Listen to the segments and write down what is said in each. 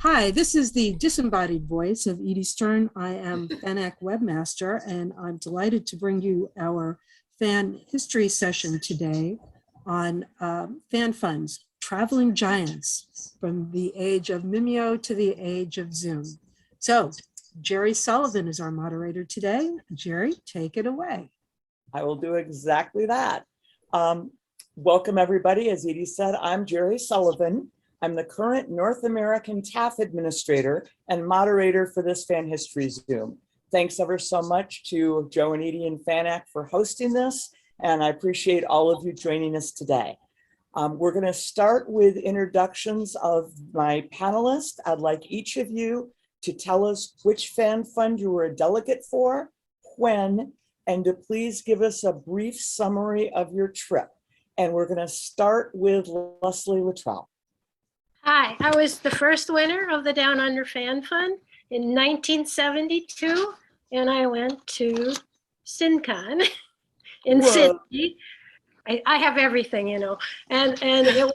Hi, this is the disembodied voice of Edie Stern. I am FanAc webmaster, and I'm delighted to bring you our fan history session today on fan funds, traveling giants from the age of Mimeo to the age of Zoom. So Geri Sullivan is our moderator today. Geri, take it away. I will do exactly that. Welcome everybody. As Edie said, I'm Geri Sullivan. I'm the current North American TAFF administrator and moderator for this Fan History Zoom. Thanks ever so much to Joe and Edie and FanAc for hosting this, and I appreciate all of you joining us today. We're going to start with introductions of my panelists. I'd like each of you to tell us which fan fund you were a delegate for, when, and to please give us a brief summary of your trip. And we're going to start with Lesleigh Luttrell. Hi, I was the first winner of the Down Under Fan Fund in 1972, and I went to SynCon in Sydney. I have everything, you know, and it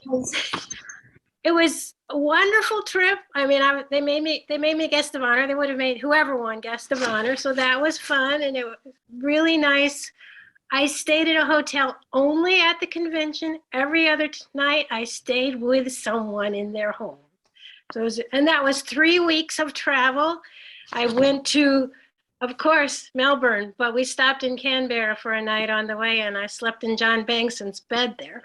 was a wonderful trip. I mean, they made me guest of honor. They would have made whoever won guest of honor, so that was fun, and it was really nice. I stayed at a hotel only at the convention. Every other night, I stayed with someone in their home. So and that was 3 weeks of travel. I went to, of course, Melbourne, but we stopped in Canberra for a night on the way, and I slept in John Bankson's bed there.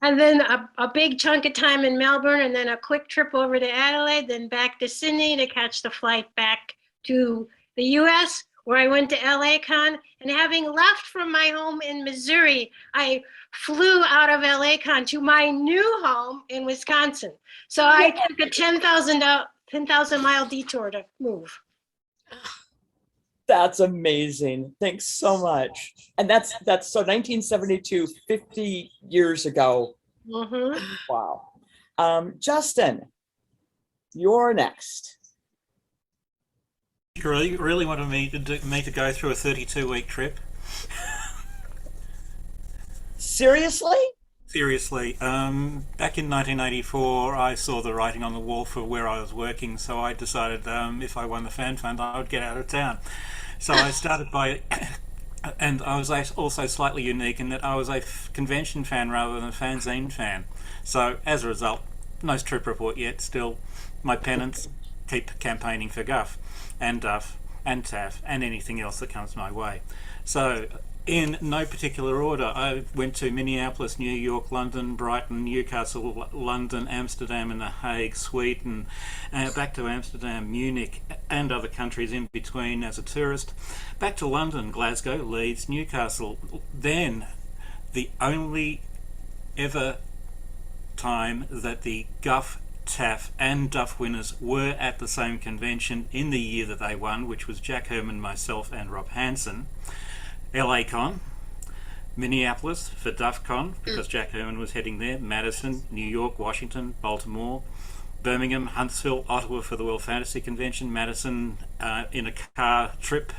And then a big chunk of time in Melbourne, and then a quick trip over to Adelaide, then back to Sydney to catch the flight back to the US, where I went to LACon, and having left from my home in Missouri, I flew out of LACon to my new home in Wisconsin. So I took a 10,000 mile detour to move. That's amazing. Thanks so much. And that's so 1972, 50 years ago. Mm-hmm. Wow. Justin, you're next. You really wanted me to go through a 32-week trip? Seriously? Seriously. Back in 1984, I saw the writing on the wall for where I was working, so I decided if I won the fan fund, I would get out of town. So I started by, and I was also slightly unique in that I was a convention fan rather than a fanzine fan. So as a result, no trip report yet. Still, my penance keep campaigning for GUFF and DUFF and TAFF and anything else that comes my way. So in no particular order, I went to Minneapolis, New York, London, Brighton, Newcastle, London, Amsterdam and The Hague, Sweden, back to Amsterdam, Munich and other countries in between as a tourist, back to London, Glasgow, Leeds, Newcastle. Then the only ever time that the GUFF, TAFF and DUFF winners were at the same convention in the year that they won, which was Jack Herman, myself and Rob Hansen. LACon, Minneapolis for DuffCon because Jack Herman was heading there, Madison, New York, Washington, Baltimore, Birmingham, Huntsville, Ottawa for the World Fantasy Convention, Madison in a car trip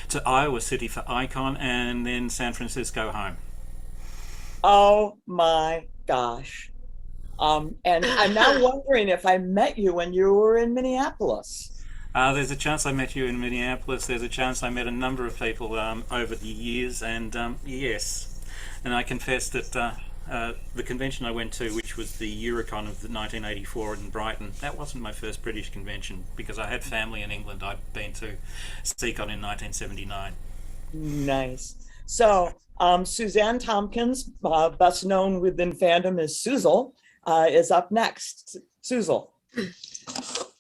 to Iowa City for Icon, and then San Francisco home. Oh my gosh. And I'm now wondering if I met you when you were in Minneapolis. There's a chance I met you in Minneapolis. There's a chance I met a number of people over the years, and yes. And I confess that the convention I went to, which was the Eurocon of 1984 in Brighton, that wasn't my first British convention because I had family in England. I'd been to SeaCon in 1979. Nice. So Suzanne Tompkins, best known within fandom as Suzel, is up next. Suzel.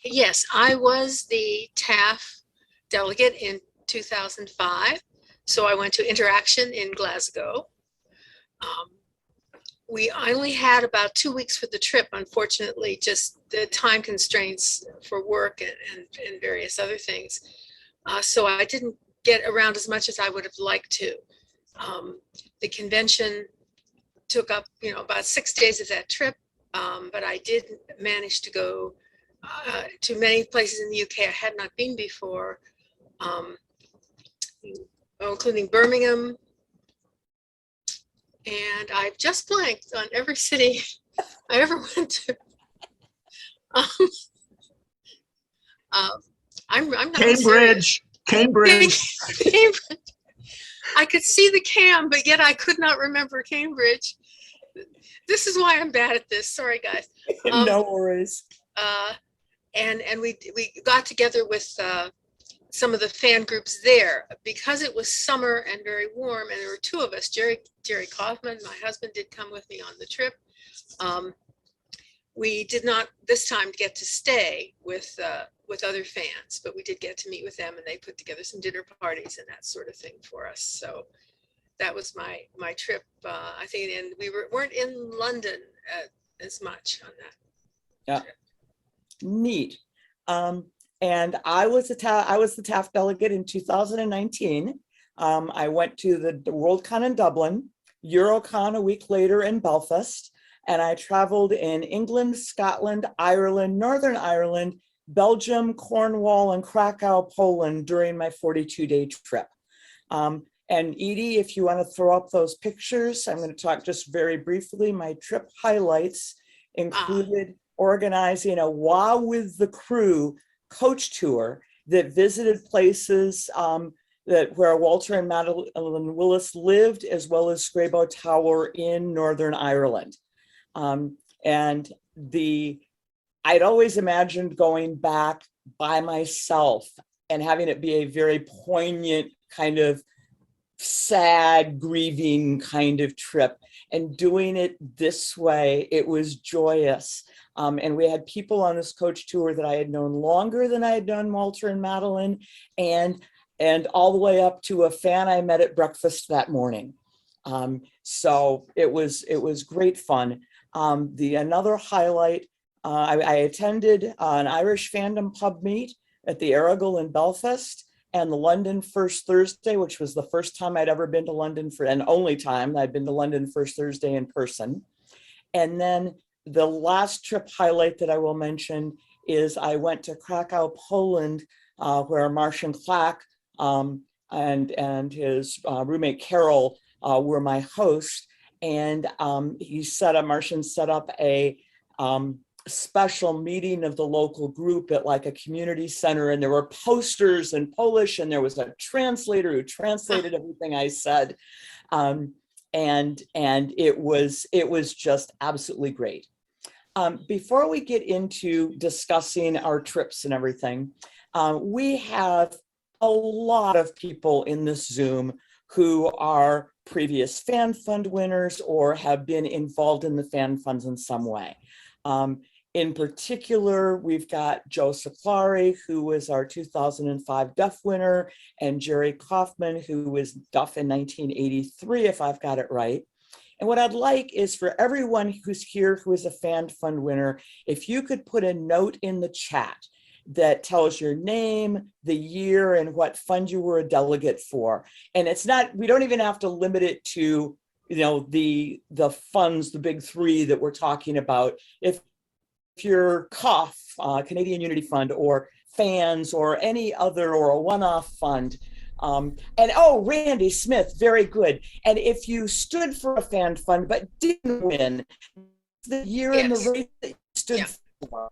Yes, I was the TAFF delegate in 2005. So I went to Interaction in Glasgow. I only had about 2 weeks for the trip, unfortunately, just the time constraints for work and various other things. So I didn't get around as much as I would have liked to. The convention took up, about 6 days of that trip, but I did manage to go to many places in the UK I had not been before, including Birmingham. And I've just blanked on every city I ever went to. Um, I'm not serious. Cambridge. Cambridge. I could see the cam, but yet I could not remember Cambridge. This is why I'm bad at this. Sorry, guys. No worries. And we got together with some of the fan groups there because it was summer and very warm, and there were two of us. Jerry Kaufman, my husband, did come with me on the trip. We did not this time get to stay with other fans, but we did get to meet with them, and they put together some dinner parties and that sort of thing for us. So that was my trip. I think, and we weren't in London as much on that. Yeah, trip. Neat. And I was the TAFF delegate in 2019. I went to the Worldcon in Dublin, Eurocon a week later in Belfast, and I traveled in England, Scotland, Ireland, Northern Ireland, Belgium, Cornwall, and Krakow, Poland during my 42-day trip. And Edie, if you want to throw up those pictures, I'm going to talk just very briefly. My trip highlights included organizing a Wow with the Crew coach tour that visited places where Walter and Madeline Willis lived, as well as Scrabo Tower in Northern Ireland. And I'd always imagined going back by myself and having it be a very poignant kind of sad, grieving kind of trip, and doing it this way, it was joyous. And we had people on this coach tour that I had known longer than I had known Walter and Madeline, and all the way up to a fan I met at breakfast that morning. So it was great fun. Another highlight, I attended an Irish fandom pub meet at the Arundel in Belfast, and the London First Thursday, which was the first time I'd ever been to London and only time I'd been to London First Thursday in person. And then the last trip highlight that I will mention is I went to Krakow, Poland, where Martian Clack and his roommate Carol were my host. And Martian set up a special meeting of the local group at like a community center, and there were posters in Polish, and there was a translator who translated everything I said. And it was just absolutely great. Before we get into discussing our trips and everything, we have a lot of people in this Zoom who are previous Fan Fund winners or have been involved in the Fan Funds in some way. In particular, we've got Joe Saklari, who was our 2005 DUFF winner, and Jerry Kaufman, who was DUFF in 1983, if I've got it right. And what I'd like is for everyone who's here who is a Fan Fund winner, if you could put a note in the chat that tells your name, the year, and what fund you were a delegate for. And it's not, we don't even have to limit it to, you know, the funds, the big three that we're talking about. If you're GUFF, Canadian Unity Fund, or fans, or any other, or a one-off fund. Randy Smith, very good. And if you stood for a fan fund but didn't win, the year and the race that you stood for.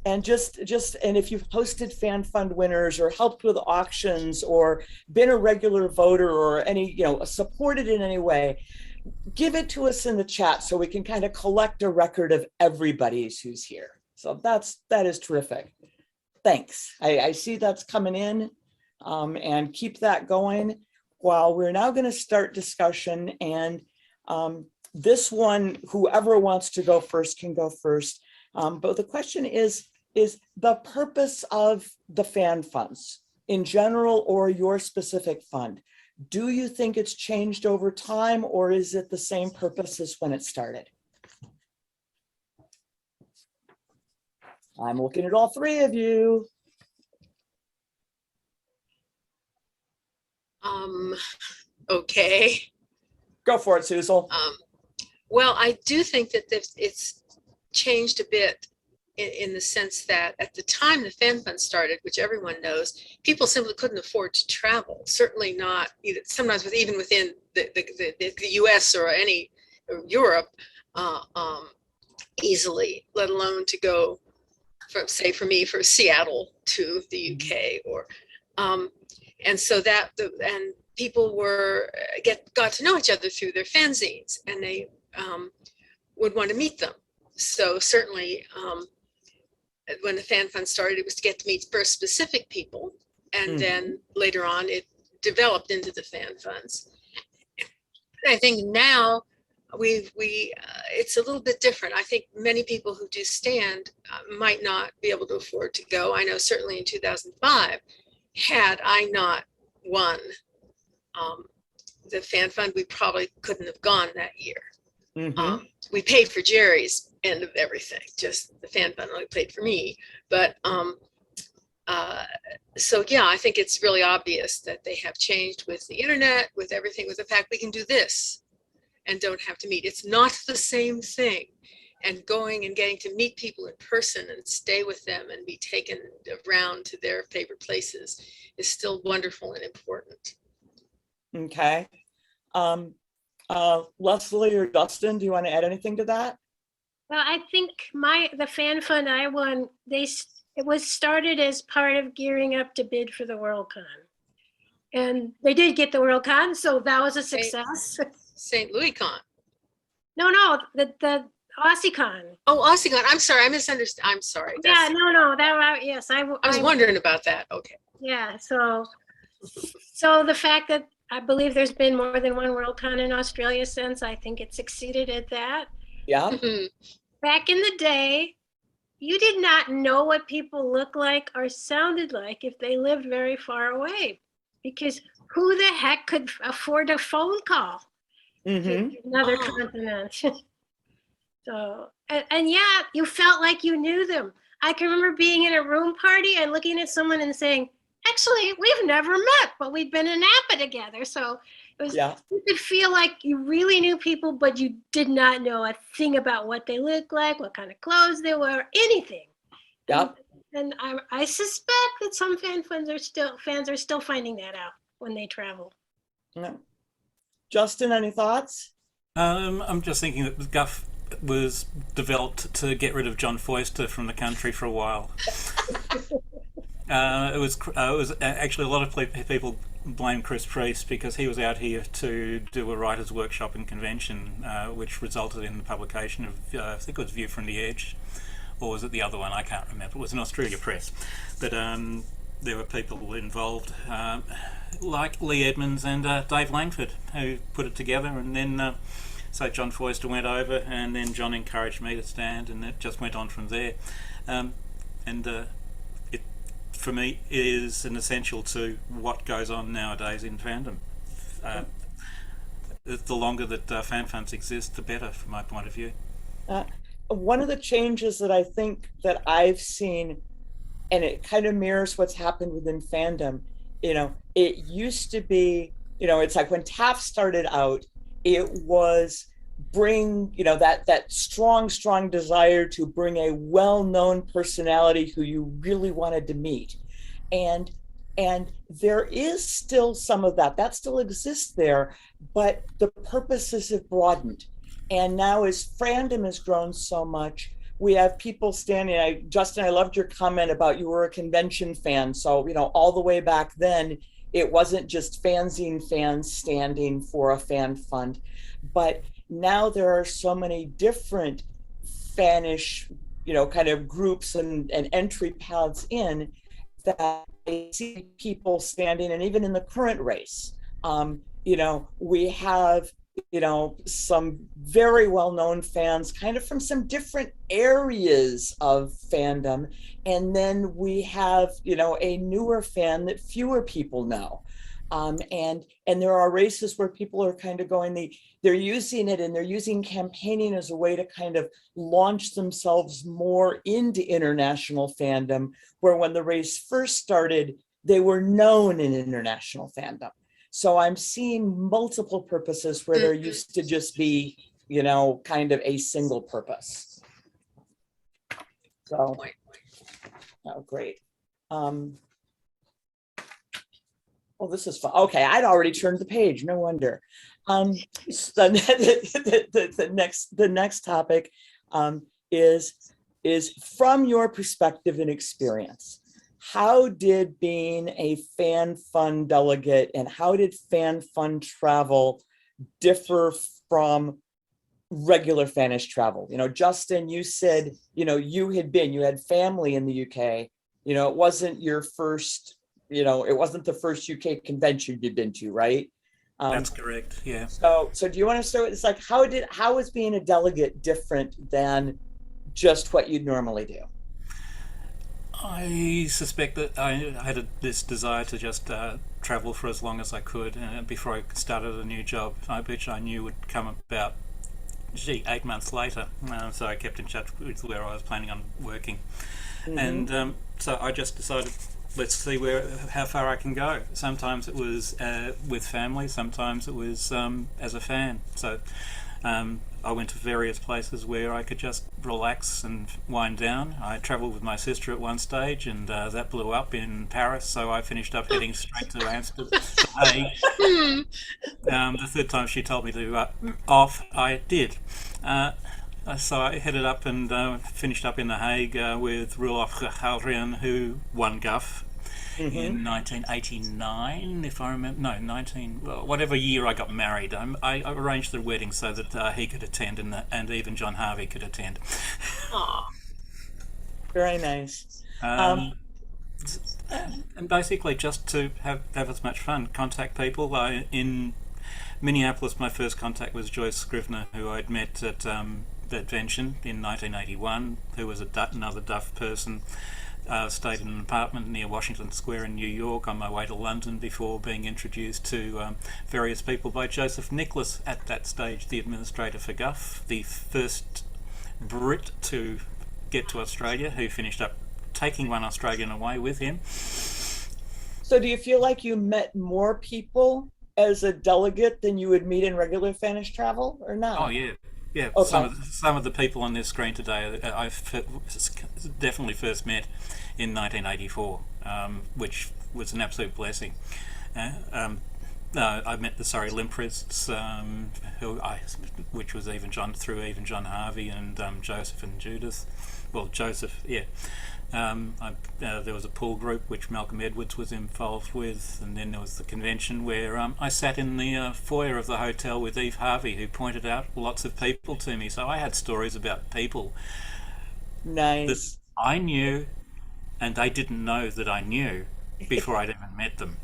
And if you've hosted fan fund winners or helped with auctions or been a regular voter or supported in any way, give it to us in the chat so we can kind of collect a record of everybody who's here. So that is terrific. Thanks. I see that's coming in, and keep that going. While we're now going to start discussion, and this one, whoever wants to go first can go first. But the question is the purpose of the fan funds in general or your specific fund. Do you think it's changed over time, or is it the same purpose as when it started? I'm looking at all three of you. Okay. Go for it, Susan. Well, I do think that it's changed a bit in the sense that at the time the fan fund started, which everyone knows, people simply couldn't afford to travel. Certainly not sometimes even within the US or Europe easily, let alone to go from, say, for me, for Seattle to the UK, or and so that and people got to know each other through their fanzines, and they would want to meet them. So certainly, when the fan fund started, it was to get to meet first specific people, and then later on, it developed into the fan funds. I think now it's a little bit different. I think many people who do stand might not be able to afford to go. I know certainly in 2005, had I not won the fan fund, we probably couldn't have gone that year. We paid for Geri's end of everything, just the fan fund only paid for me. But so yeah, I think it's really obvious that they have changed with the internet, with everything, with the fact we can do this and don't have to meet. It's not the same thing. And going and getting to meet people in person and stay with them and be taken around to their favorite places is still wonderful and important. Okay. Leslie or Justin, do you want to add anything to that? Well, I think the fan fund I won, it was started as part of gearing up to bid for the Worldcon. And they did get the Worldcon, so that was a success. St. Louis Con. No, the AussieCon. Oh, AussieCon. I'm sorry, I misunderstood. I'm sorry. Yeah, no, yes. I was wondering about that. Okay. Yeah, so the fact that I believe there's been more than one Worldcon in Australia since, I think it succeeded at that. Yeah. Back in the day, you did not know what people looked like or sounded like if they lived very far away, because who the heck could afford a phone call to another continent? So, and yeah, you felt like you knew them. I can remember being in a room party and looking at someone and saying, actually, we've never met, but we'd been in Napa together. So it was, you could feel like you really knew people, but you did not know a thing about what they looked like, what kind of clothes they were, anything. Yeah. And I suspect that some fans are still finding that out when they travel. No. Justin, any thoughts? I'm just thinking that the GUFF was developed to get rid of John Foyster from the country for a while. It was actually a lot of people blame Chris Priest because he was out here to do a writers' workshop and convention, which resulted in the publication of I think it was View from the Edge, or was it the other one? I can't remember. It was an Australia Press, but there were people involved like Lee Edmonds and Dave Langford who put it together, and then so John Foyster went over, and then John encouraged me to stand, and it just went on from there. It, for me, is an essential to what goes on nowadays in fandom. The longer that fan funds exist, the better, from my point of view. One of the changes that I think that I've seen, and it kind of mirrors what's happened within fandom, it used to be, it's like when TAFF started out, it was bring, that strong desire to bring a well-known personality who you really wanted to meet. And there is still some of that still exists there, but the purposes have broadened. And now as fandom has grown so much, we have people standing. Justin, I loved your comment about you were a convention fan. So, all the way back then, it wasn't just fanzine fans standing for a fan fund, but now there are so many different fannish, kind of groups and entry paths in that I see people standing. And even in the current race, we have, some very well-known fans kind of from some different areas of fandom. And then we have, a newer fan that fewer people know. And there are races where people are kind of going, they're using it, and they're using campaigning as a way to kind of launch themselves more into international fandom, where when the race first started, they were known in international fandom. So I'm seeing multiple purposes where there used to just be, kind of a single purpose. So, oh, great. Oh, this is fun. Okay, I'd already turned the page. No wonder. So the next topic is is from your perspective and experience, how did being a Fan Fund delegate and how did Fan Fund travel differ from regular fannish travel? You know, Justin, you said, you know, you had family in the UK. You know, it wasn't your first, you know, it wasn't the first UK convention you'd been to, right? That's correct. Yeah. So do you want to start with, it's like, how is being a delegate different than just what you'd normally do? I suspect that I had this desire to just travel for as long as I could before I started a new job, which I knew would come about, 8 months later. So I kept in touch with where I was planning on working. And so I just decided, let's see how far I can go. Sometimes it was with family, sometimes it was as a fan. So I went to various places where I could just relax and wind down. I travelled with my sister at one stage, and that blew up in Paris, so I finished up heading straight to Amsterdam. The third time she told me to off, I did. So I headed up and finished up in The Hague with Roelof Galrian, who won GUFF in 1989, if I remember. No, whatever year I got married. I arranged the wedding so that he could attend and even John Harvey could attend. Aw. Very nice. And basically just to have as much fun, contact people. In Minneapolis, my first contact was Joyce Scrivener, who I'd met at Advention in 1981, who was another DUFF person. Stayed in an apartment near Washington Square in New York on my way to London before being introduced to various people by Joseph Nicholas, at that stage the administrator for GUFF, the first Brit to get to Australia, who finished up taking one Australian away with him. So do you feel like you met more people as a delegate than you would meet in regular fannish travel, or not? Oh yeah. Yeah, okay. Some of the people on this screen today I definitely first met in 1984, which was an absolute blessing. I met the Surrey Limprists, which was even John Harvey and Joseph and Judith. Well, Joseph, yeah. There was a pool group which Malcolm Edwards was involved with, and then there was the convention where I sat in the foyer of the hotel with Eve Harvey, who pointed out lots of people to me. So I had stories about people Nice. that I knew and they didn't know that I knew before I'd even met them.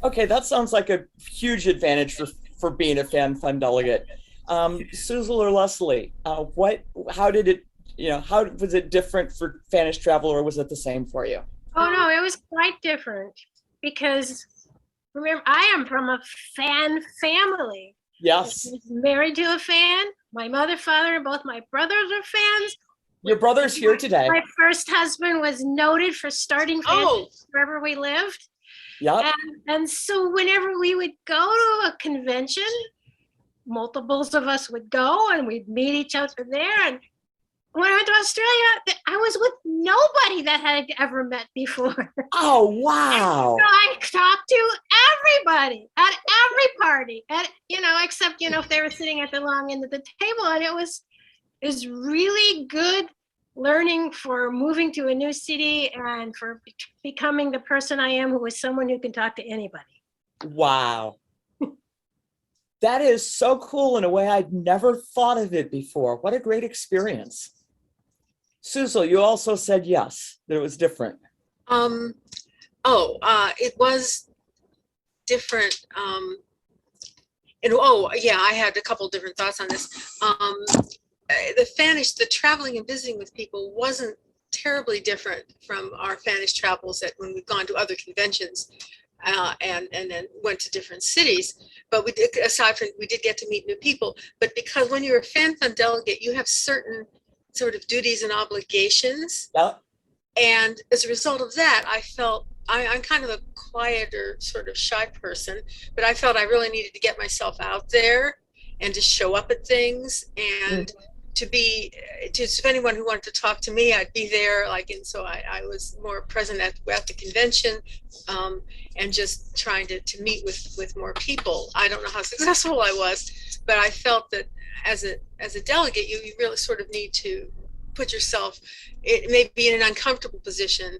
Okay, that sounds like a huge advantage for being a Fan Fund delegate. Susan or Lesleigh, how did it, how was it different for fannish travel, or was it the same for you? Oh no, it was quite different because remember, I am from a fan family. Yes. I was married to a fan. My mother, father, and both my brothers are fans. Your brother's here today. My first husband was noted for starting fans wherever we lived. Yep. And so whenever we would go to a convention, multiples of us would go and we'd meet each other there. And when I went to Australia, I was with nobody that I had ever met before. Oh, wow. So I talked to everybody at every party, except, if they were sitting at the long end of the table. And it was really good learning for moving to a new city and for becoming the person I am, who is someone who can talk to anybody. Wow. That is so cool in a way I'd never thought of it before. What a great experience. Susan, you also said yes, that it was different. It was different. I had a couple different thoughts on this. The traveling and visiting with people wasn't terribly different from our fannish travels when we've gone to other conventions and then went to different cities. But we did get to meet new people. But because when you're a Fan Fund delegate, you have certain sort of duties and obligations. Yep. And as a result of that, I felt I'm kind of a quieter, sort of shy person, but I felt I really needed to get myself out there and to show up at things and if anyone who wanted to talk to me, I'd be there. So I was more present at the convention and just trying to meet with more people. I don't know how successful I was, but I felt that as a delegate, you really sort of need to put yourself, it may be in an uncomfortable position.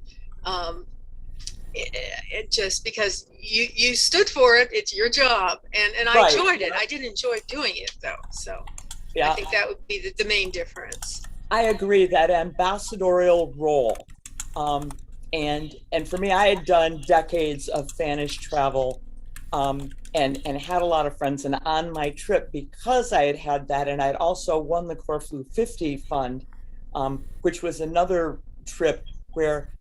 It just because you stood for it, it's your job, and I Right. enjoyed it. I did enjoy doing it though, so I Yeah, think that would be the main difference. I agree, that ambassadorial role. And for me, I had done decades of fannish travel, and had a lot of friends. And on my trip, because I had that, and I'd also won the Corfu 50 fund, which was another trip where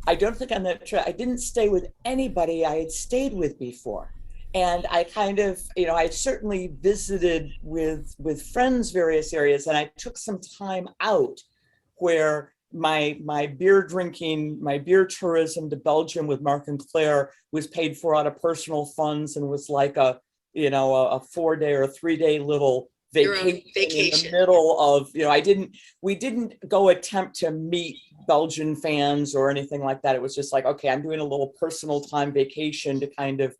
I don't think on that trip, I didn't stay with anybody I had stayed with before. And I kind of, I certainly visited with friends various areas, and I took some time out where my beer drinking, my beer tourism to Belgium with Mark and Claire was paid for out of personal funds, and was like a 4-day or a 3-day little Your own vacation, vacation. in the middle of, we didn't go attempt to meet Belgian fans or anything like that. It was just like, okay, I'm doing a little personal time vacation to kind of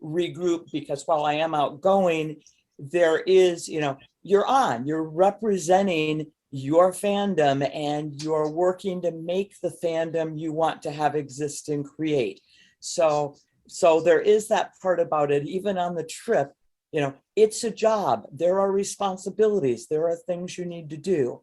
regroup, because while I am outgoing, there is, you're representing your fandom, and you're working to make the fandom you want to have exist and create. So there is that part about it. Even on the trip, it's a job. There are responsibilities. There are things you need to do.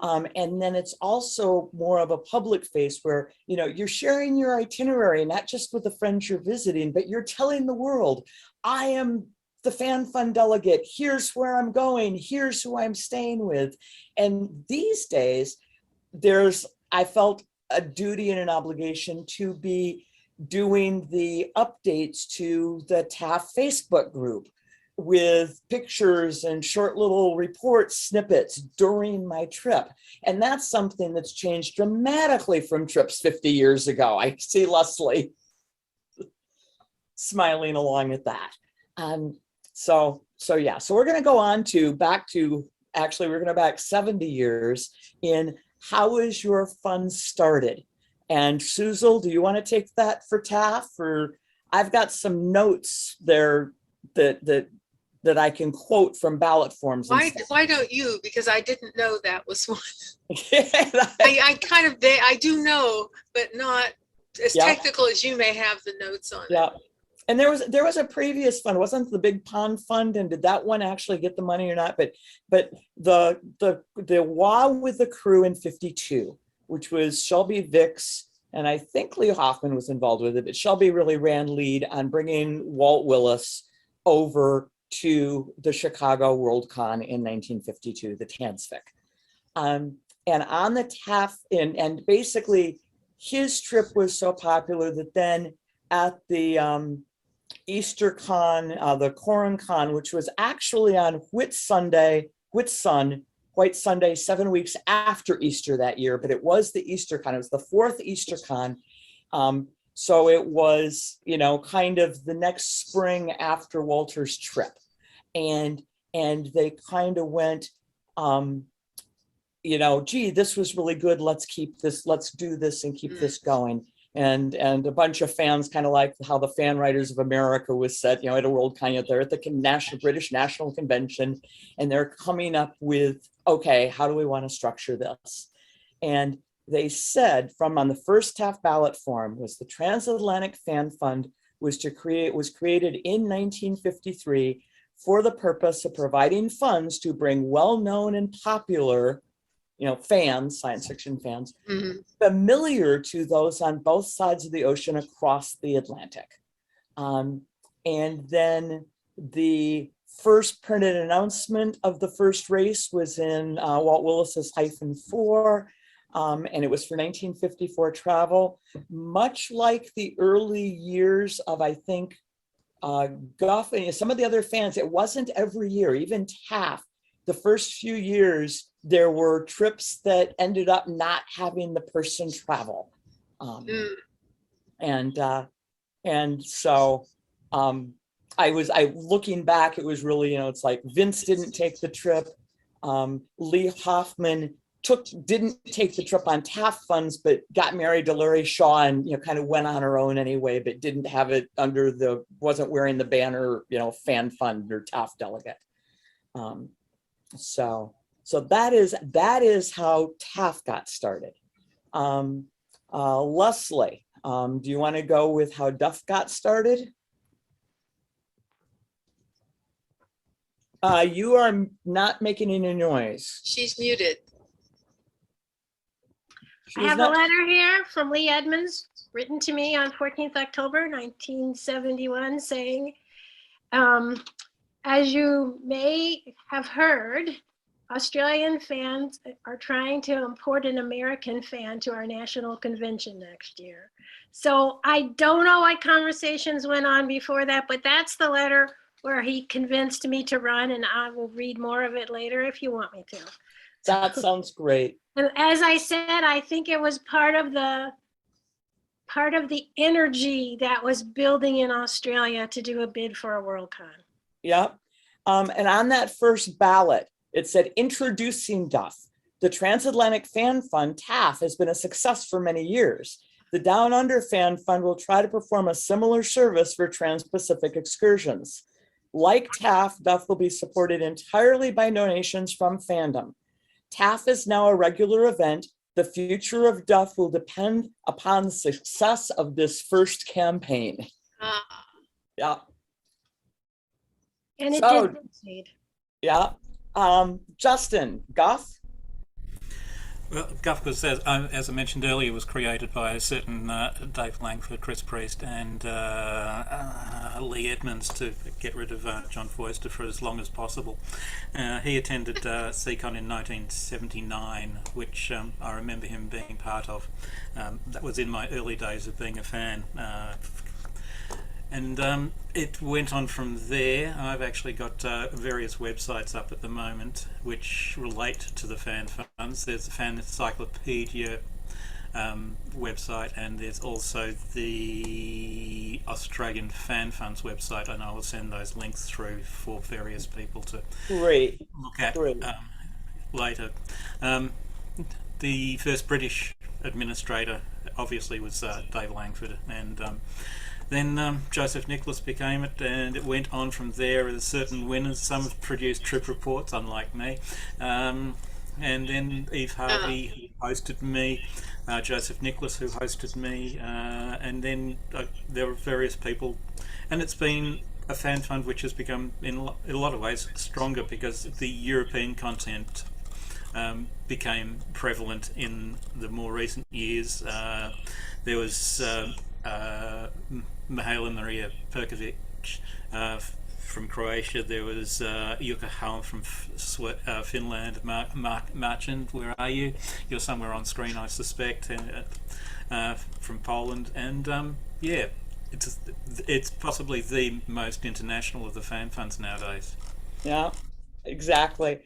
And then it's also more of a public face where, you're sharing your itinerary, not just with the friends you're visiting, but you're telling the world, I am the Fan Fund delegate. Here's where I'm going. Here's who I'm staying with. And these days, I felt a duty and an obligation to be doing the updates to the TAFF Facebook group with pictures and short little report snippets during my trip. And that's something that's changed dramatically from trips 50 years ago. I see Lesleigh smiling along at that. So we're going to go on we're going to back 70 years in how is your fund started. And Suzelle, do you want to take that for TAFF? Or I've got some notes there that I can quote from ballot forms. Why don't you? Because I didn't know that was one. I do know, but not as technical as you may have the notes on it. And there was a previous fund, wasn't the Big Pond Fund, and did that one actually get the money or not? But the WA with the Crew in 52, which was Shelby Vicks, and I think Leo Hoffman was involved with it, but Shelby really ran lead on bringing Walt Willis over to the Chicago Worldcon in 1952, the TANSFIC. And on the TAFF, and basically his trip was so popular that then at the Easter Con, the Coron Con, which was actually on Whit Sunday, 7 weeks after Easter that year, but it was the Easter Con. It was the 4th Easter Con. So it was, kind of the next spring after Walter's trip. And they kind of went, gee, this was really good. Let's do this and keep this going. And a bunch of fans kind of like how the Fan Writers of America was set, at a Worldcon. They're at the British National Convention, and they're coming up with, okay, how do we want to structure this? And they said on the first TAFF ballot form was the Transatlantic Fan Fund was created in 1953 for the purpose of providing funds to bring well-known and popular fans, science fiction fans, familiar to those on both sides of the ocean across the Atlantic. And then the first printed announcement of the first race was in Walt Willis's -4, and it was for 1954 travel, much like the early years of, I think, GUFF and some of the other fans. It wasn't every year, even TAFF. The first few years, there were trips that ended up not having the person travel. And so looking back, it was really, it's like Vince didn't take the trip. Lee Hoffman didn't take the trip on TAFF funds, but got married to Larry Shaw and, kind of went on her own anyway, but didn't have it wasn't wearing the banner, Fan Fund or TAFF delegate. So So that is how TAFF got started. Lesleigh, do you want to go with how DUFF got started? You are not making any noise. She's muted. I have a letter here from Lee Edmonds, written to me on 14th October 1971, saying, as you may have heard, Australian fans are trying to import an American fan to our national convention next year. So I don't know what conversations went on before that, but that's the letter where he convinced me to run, and I will read more of it later if you want me to. That sounds great. And as I said, I think it was part of the energy that was building in Australia to do a bid for a Worldcon. Yep. And on that first ballot, it said introducing DUFF. The Transatlantic Fan Fund, TAFF, has been a success for many years. The Down Under Fan Fund will try to perform a similar service for Trans-Pacific excursions. Like TAFF, DUFF will be supported entirely by donations from fandom. TAFF is now a regular event. The future of DUFF will depend upon the success of this first campaign. Yeah. And it So, did succeed. Yeah. Justin, GUFF? Well, GUFF was, as I mentioned earlier, was created by a certain Dave Langford, Chris Priest, and Lee Edmonds to get rid of John Foyster for as long as possible. He attended CCon in 1979, which I remember him being part of. That was in my early days of being a fan. And it went on from there. I've actually got various websites up at the moment which relate to the fan funds. There's the Fan Encyclopedia website, and there's also the Australian Fan Funds website, and I will send those links through for various people to look at later. The first British administrator obviously was Dave Langford, and then Joseph Nicholas became it, and it went on from there. There's certain winners. Some have produced trip reports, unlike me. And then Eve Harvey, who hosted me, Joseph Nicholas, who hosted me, and then there were various people. And it's been a fan fund which has become, in a lot of ways, stronger because the European content became prevalent in the more recent years. There was Mihaela Maria Perkovic from Croatia. There was Jukka Halm from Finland. Marchand, where are you? You're somewhere on screen, I suspect, from Poland. And yeah, it's possibly the most international of the fan funds nowadays. Yeah, exactly.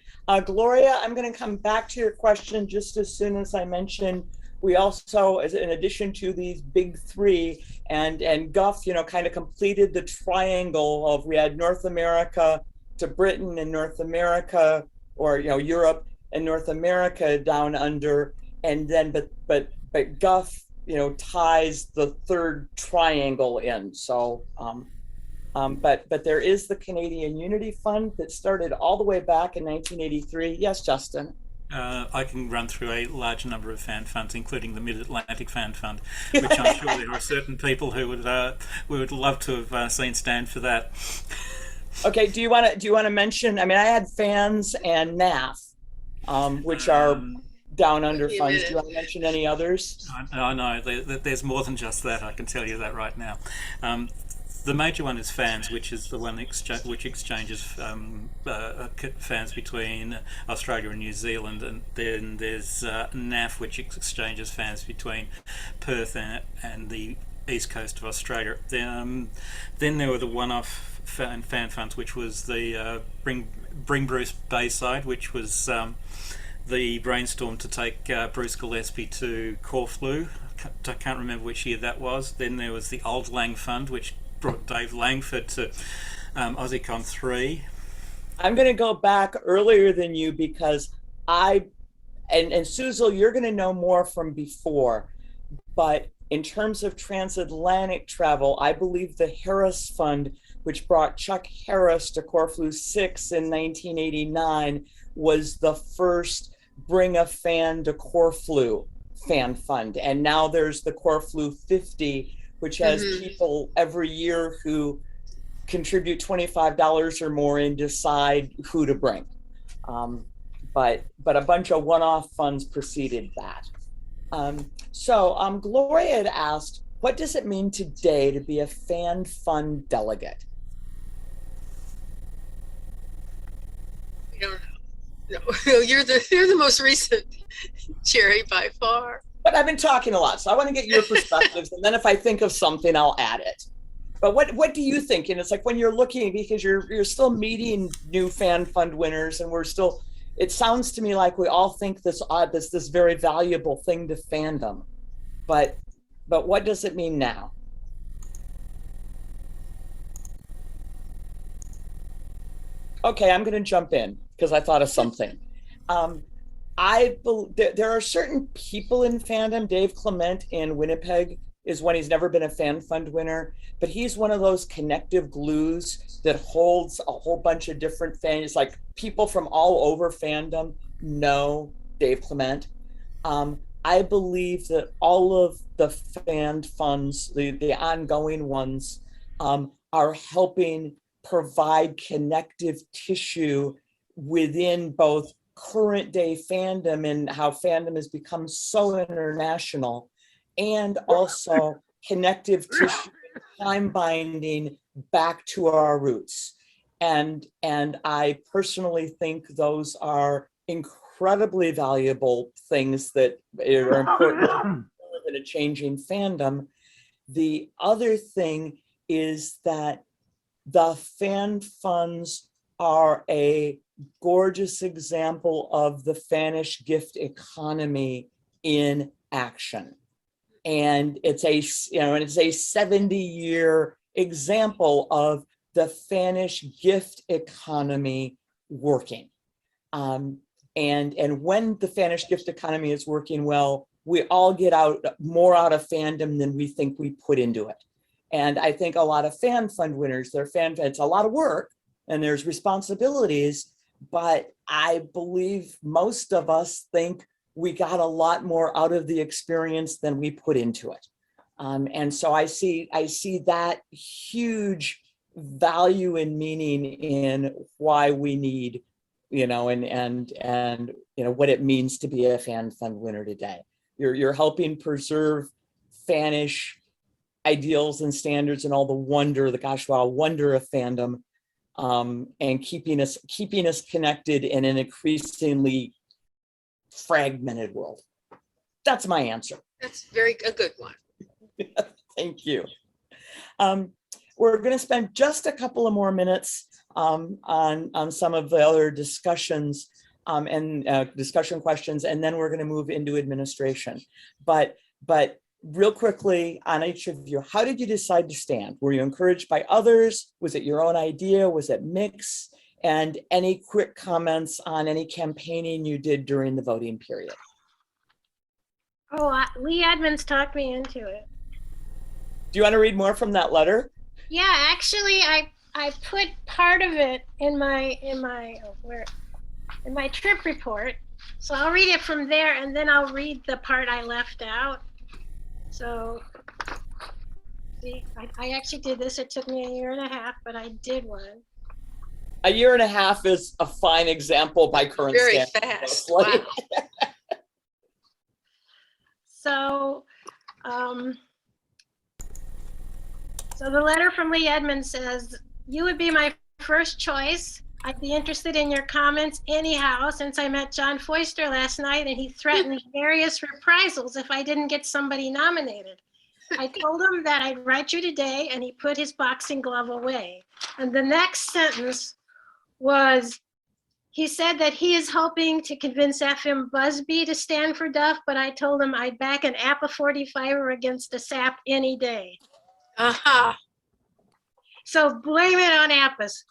Gloria, I'm going to come back to your question just as soon as I mention we also, as in addition to these big three, and GUFF, kind of completed the triangle of, we had North America to Britain and North America, or Europe and North America down under, and then but GUFF ties the third triangle in. So but there is the Canadian Unity Fund that started all the way back in 1983. Yes, Justin. I can run through a large number of fan funds, including the Mid-Atlantic Fan Fund, which I'm sure there are certain people who would love to have seen stand for that. Okay, do you want to mention? I mean, I had FANS and NAF, which are down under funds. Do you want to mention any others? No, there's more than just that. I can tell you that right now. The major one is FANS, which is the one which exchanges fans between Australia and New Zealand, and then there's NAF, which exchanges fans between Perth and the east coast of Australia. Then there were the one-off fan funds, which was the Bring Bruce Bayside, which was the brainstorm to take Bruce Gillespie to Corfu. I can't remember which year that was. Then there was the Old Lang Fund, which brought Dave Langford to AussieCon 3. I'm going to go back earlier than you because and Suzelle, you're going to know more from before, but in terms of transatlantic travel, I believe the Harris Fund, which brought Chuck Harris to Corfu 6 in 1989, was the first Bring a Fan to Corfu Fan Fund. And now there's the Corfu 50, which has people every year who contribute $25 or more and decide who to bring. But a bunch of one-off funds preceded that. So Gloria had asked, what does it mean today to be a fan fund delegate? I don't know. No, you're the most recent, Geri, by far. But I've been talking a lot, so I want to get your perspectives, and then if I think of something, I'll add it. But what do you think? And it's like when you're looking, because you're still meeting new fan fund winners, and we're still. It sounds to me like we all think this very valuable thing to fandom, but what does it mean now? Okay, I'm going to jump in because I thought of something. There are certain people in fandom. Dave Clement in Winnipeg is one. He's never been a fan fund winner, but he's one of those connective glues that holds a whole bunch of different fans. Like people from all over fandom know Dave Clement. I believe that all of the fan funds, the ongoing ones, are helping provide connective tissue within both current day fandom and how fandom has become so international, and also connective tissue, time binding back to our roots. And I personally think those are incredibly valuable things that are important in a changing fandom. The other thing is that the fan funds are a gorgeous example of the fannish gift economy in action. And it's a 70-year example of the fannish gift economy working. And when the fannish gift economy is working well, we all get more out of fandom than we think we put into it. And I think a lot of fan fund winners, it's a lot of work and there's responsibilities, but I believe most of us think we got a lot more out of the experience than we put into it. And so I see that huge value and meaning in why we need, and what it means to be a fan fund winner today. You're helping preserve fannish ideals and standards and all the wonder of fandom, and keeping us connected in an increasingly fragmented world. That's my answer. That's a good one. Thank you. We're going to spend just a couple of more minutes on some of the other discussions and discussion questions, and then we're going to move into administration. But real quickly on each of you, how did you decide to stand? Were you encouraged by others? Was it your own idea? Was it mix? And any quick comments on any campaigning you did during the voting period? Oh, Lee Edmonds talked me into it. Do you want to read more from that letter? Yeah, actually, I put part of it in my trip report. So I'll read it from there, and then I'll read the part I left out. So, see, I actually did this. It took me 1.5 years, but I did one. 1.5 years is a fine example by current standards. Very fast. Wow. So, so the letter from Lee Edmonds says, "You would be my first choice. I'd be interested in your comments anyhow, since I met John Foyster last night and he threatened various reprisals if I didn't get somebody nominated. I told him that I'd write you today, and he put his boxing glove away." And the next sentence was, he said that he is hoping to convince FM Busby to stand for DUFF, but I told him I'd back an APA 45er against a SAP any day. Aha. So blame it on APAs.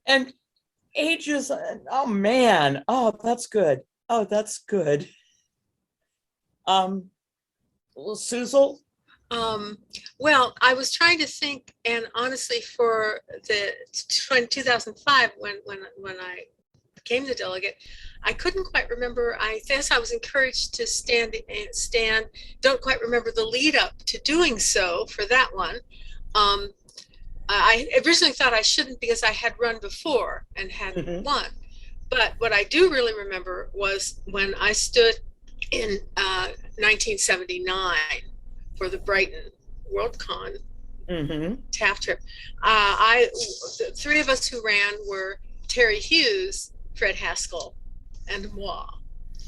And ages, oh man, oh, that's good. Oh, that's good. Well, Suzel? Well, I was trying to think, and honestly, for the 2005, when I became the delegate, I couldn't quite remember. I guess I was encouraged to stand. Don't quite remember the lead up to doing so for that one. I originally thought I shouldn't because I had run before and hadn't won. But what I do really remember was when I stood in 1979 for the Brighton WorldCon TAFF trip. The three of us who ran were Terry Hughes, Fred Haskell, and moi.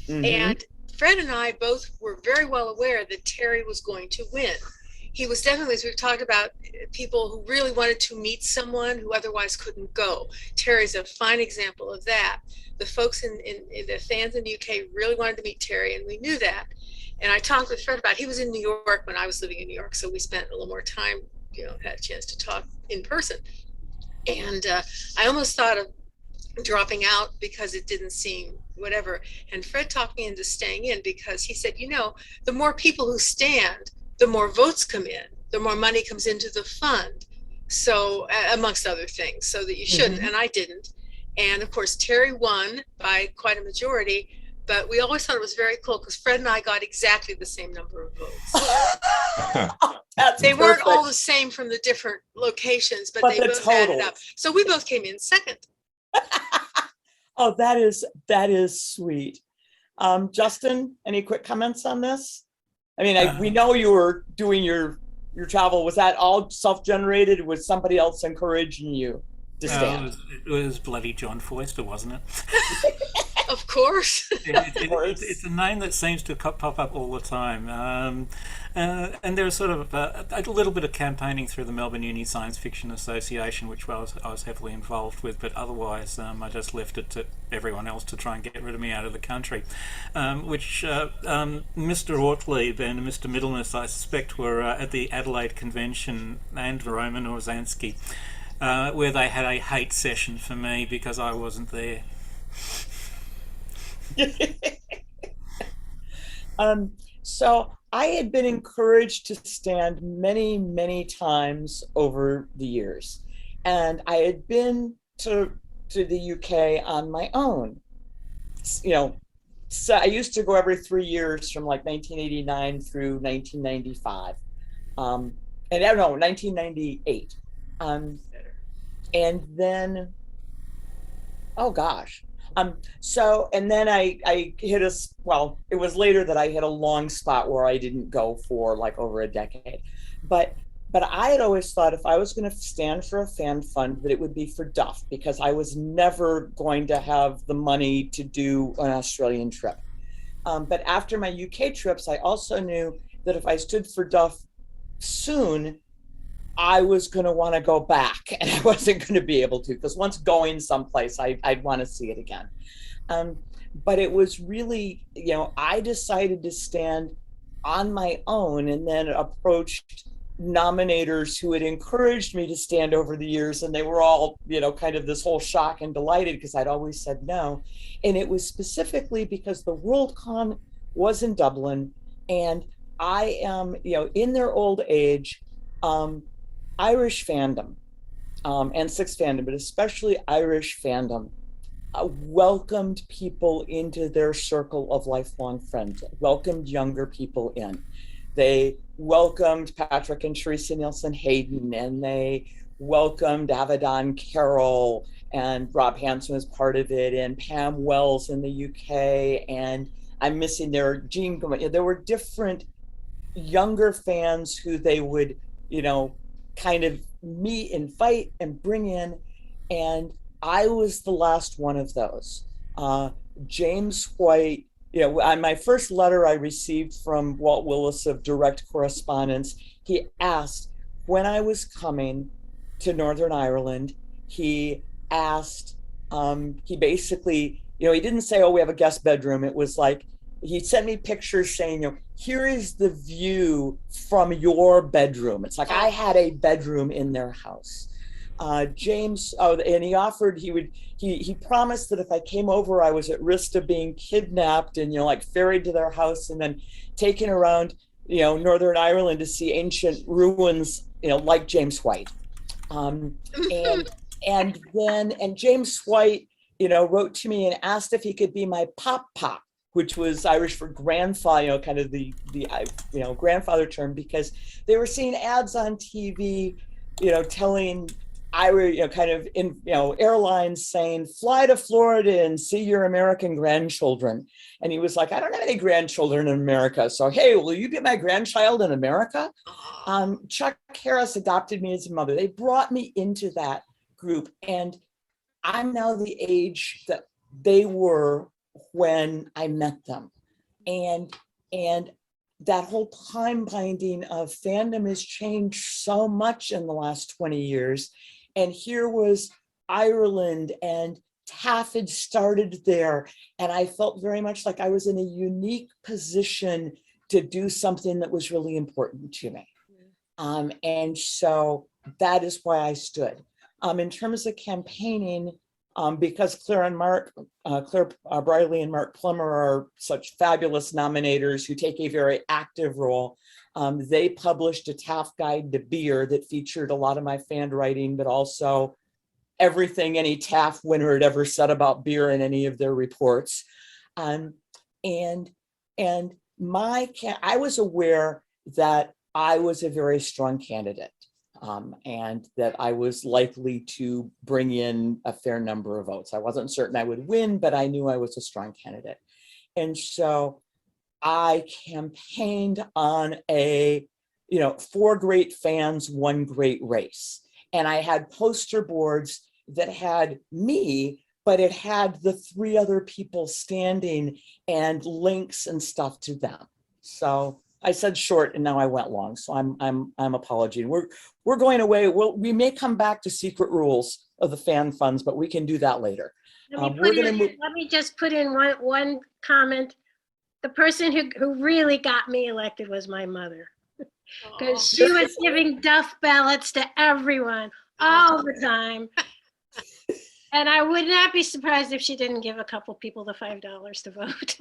And Fred and I both were very well aware that Terry was going to win. He was definitely, as we've talked about, people who really wanted to meet someone who otherwise couldn't go. Terry's a fine example of that. The folks in the fans in the UK really wanted to meet Terry, and we knew that. And I talked with Fred about it. He was in New York when I was living in New York, so we spent a little more time, had a chance to talk in person. And I almost thought of dropping out because it didn't seem whatever. And Fred talked me into staying in because he said, the more people who stand, the more votes come in, the more money comes into the fund. So amongst other things, so that you shouldn't, and I didn't. And of course, Terry won by quite a majority, but we always thought it was very cool because Fred and I got exactly the same number of votes. They weren't all the same from the different locations, but they both added up. So we both came in second. Oh, that is sweet. Justin, any quick comments on this? I mean, we know you were doing your travel. Was that all self-generated? Was somebody else encouraging you to stand? It was bloody John Foyster, wasn't it? Of course. It's a name that seems to pop up all the time. And there's sort of a little bit of campaigning through the Melbourne Uni Science Fiction Association, which I was heavily involved with, but otherwise I just left it to everyone else to try and get rid of me out of the country, which Mr. Ortlieb and Mr. Middleness, I suspect, were at the Adelaide Convention, and Roman Orzansky, where they had a hate session for me because I wasn't there. So I had been encouraged to stand many, many times over the years, and I had been to the UK on my own. So I used to go every 3 years from like 1989 through 1995, and I don't know, 1998, and then, oh gosh. So, and then I hit it was later that I hit a long spot where I didn't go for like over a decade. But I had always thought if I was going to stand for a fan fund, that it would be for DUFF, because I was never going to have the money to do an Australian trip. But after my UK trips, I also knew that if I stood for DUFF soon, I was going to want to go back, and I wasn't going to be able to, because once going someplace, I'd want to see it again. But it was really, I decided to stand on my own, and then approached nominators who had encouraged me to stand over the years, and they were all, kind of this whole shock and delighted because I'd always said no. And it was specifically because the WorldCon was in Dublin, and I am, in their old age, Irish fandom and Six fandom, but especially Irish fandom, welcomed people into their circle of lifelong friends, welcomed younger people in. They welcomed Patrick and Teresa Nielsen Hayden, and they welcomed Avedon Carroll, and Rob Hanson was part of it, and Pam Wells in the UK, and I'm missing their Jean. There were different younger fans who they would, kind of meet and fight and bring in, and I was the last one of those. James White, on my first letter I received from Walt Willis of direct correspondence, he asked when I was coming to Northern Ireland. He asked, he basically, he didn't say, oh, we have a guest bedroom. It was like, he sent me pictures saying, here is the view from your bedroom. It's like I had a bedroom in their house. James, and he offered, he promised that if I came over, I was at risk of being kidnapped and, ferried to their house and then taken around, Northern Ireland to see ancient ruins, like James White. And James White, wrote to me and asked if he could be my pop, which was Irish for grandfather, kind of the grandfather term, because they were seeing ads on TV, telling Irish, airlines saying, fly to Florida and see your American grandchildren. And he was like, I don't have any grandchildren in America. So, hey, will you be my grandchild in America? Chuck Harris adopted me as a mother. They brought me into that group. And I'm now the age that they were when I met them. And that whole time binding of fandom has changed so much in the last 20 years. And here was Ireland, and TAFF had started there. And I felt very much like I was in a unique position to do something that was really important to me. And so that is why I stood. In terms of campaigning, because Claire Briley and Mark Plummer are such fabulous nominators who take a very active role. They published a TAFF guide to beer that featured a lot of my fan writing, but also everything any TAFF winner had ever said about beer in any of their reports. I was aware that I was a very strong candidate. And that I was likely to bring in a fair number of votes. I wasn't certain I would win, but I knew I was a strong candidate. And so I campaigned on a, 4 great fans, 1 great race. And I had poster boards that had me, but it had the 3 other people standing and links and stuff to them. So I said short and now I went long, so I'm apologizing. We're going away. We may come back to secret rules of the fan funds, but we can do that later. Let me just put in one comment. The person who really got me elected was my mother, because she was giving DUFF ballots to everyone all the time. And I would not be surprised if she didn't give a couple people the $5 to vote.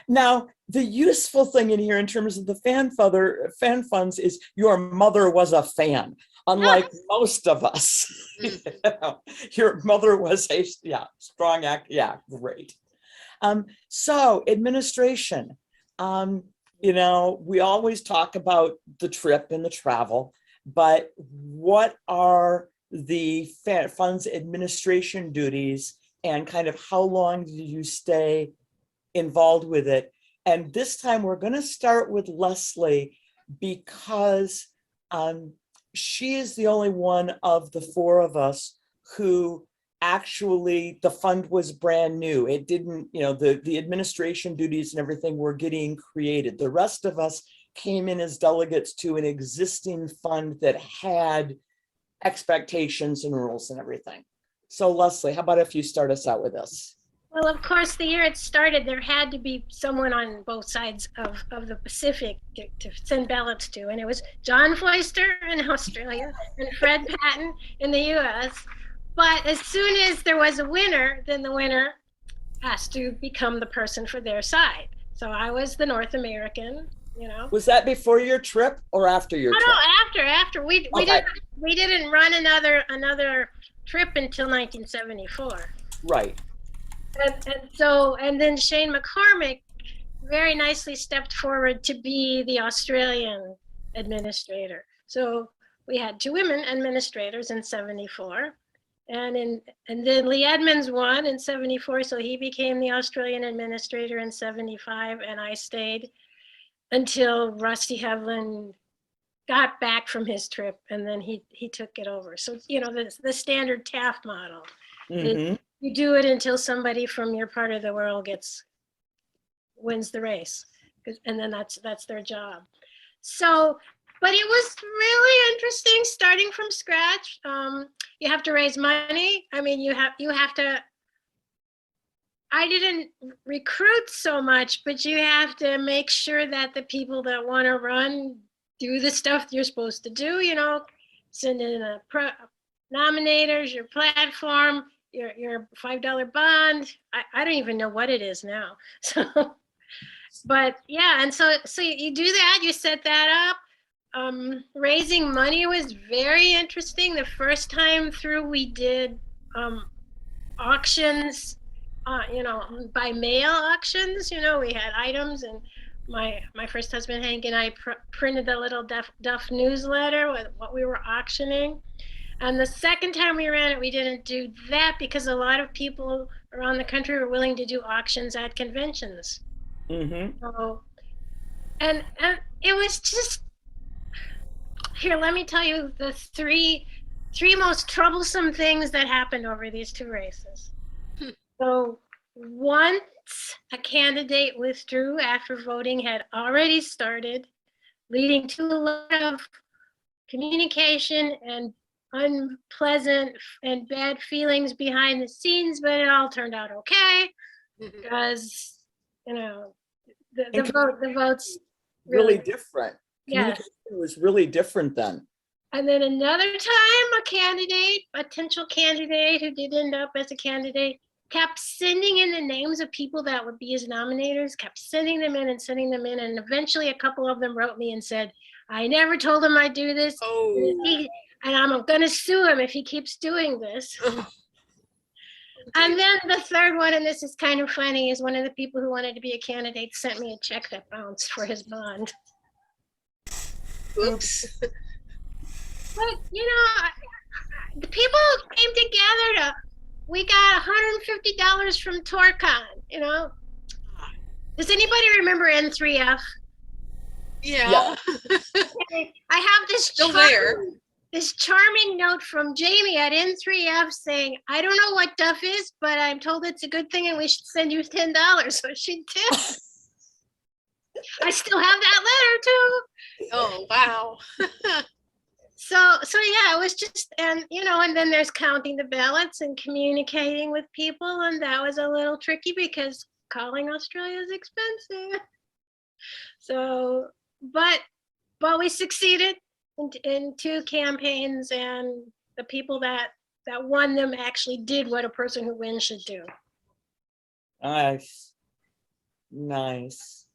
Now, the useful thing in here in terms of the fan funds is your mother was a fan, unlike most of us. Your mother was a strong act. Yeah, great. So administration, we always talk about the trip and the travel, but what are the funds administration duties, and kind of how long did you stay involved with it? And this time we're going to start with Lesleigh, because she is the only one of the 4 of us who actually, the fund was brand new. It didn't, the administration duties and everything were getting created. The rest of us came in as delegates to an existing fund that had expectations and rules and everything. So Lesleigh, how about if you start us out with this? Well, of course, the year it started, there had to be someone on both sides of the Pacific to send ballots to. And it was John Foyster in Australia and Fred Patton in the US. But as soon as there was a winner, then the winner has to become the person for their side. So I was the North American, Was that before your trip or after your trip? No, after. We didn't run another trip until 1974. Right. And then Shane McCormick very nicely stepped forward to be the Australian administrator. So we had 2 women administrators in 74, and then Lee Edmonds won in 74, so he became the Australian administrator in 75, and I stayed until Rusty Hevlin got back from his trip, and then he took it over. So the standard TAFF model. Mm-hmm. You do it until somebody from your part of the world wins the race, and then that's their job. So, but it was really interesting starting from scratch. You have to raise money. I mean, you have to. I didn't recruit so much, but you have to make sure that the people that want to run do the stuff you're supposed to do. Send in nominators, your platform, your $5 bond. I don't even know what it is now. So, But yeah, and so you do that, you set that up. Raising money was very interesting. The first time through, we did auctions, by mail auctions. We had items, and my first husband Hank and I printed the little DUFF newsletter with what we were auctioning. And the second time we ran it, we didn't do that because a lot of people around the country were willing to do auctions at conventions. Mm-hmm. So, and it was just, here, let me tell you the three most troublesome things that happened over these two races. So once a candidate withdrew after voting had already started, leading to a lot of communication and unpleasant and bad feelings behind the scenes, but it all turned out okay because the votes Really different. Yes. Communication was really different then. And then another time, a potential candidate who did end up as a candidate, kept sending in the names of people that would be his nominators, kept sending them in. And eventually a couple of them wrote me and said, I never told him I'd do this. Oh. And I'm going to sue him if he keeps doing this. And then the third one, and this is kind of funny, is one of the people who wanted to be a candidate sent me a check that bounced for his bond. Oops. But, the people came together we got $150 from Torcon, Does anybody remember N3F? Yeah. I have this Still there. This charming note from Jamie at N3F saying, I don't know what DUFF is, but I'm told it's a good thing and we should send you $10. So she did. I still have that letter too. Oh, wow. So yeah, it was just, and then there's counting the ballots and communicating with people. And that was a little tricky because calling Australia is expensive. So, but we succeeded in two campaigns, and the people that won them actually did what a person who wins should do. Nice.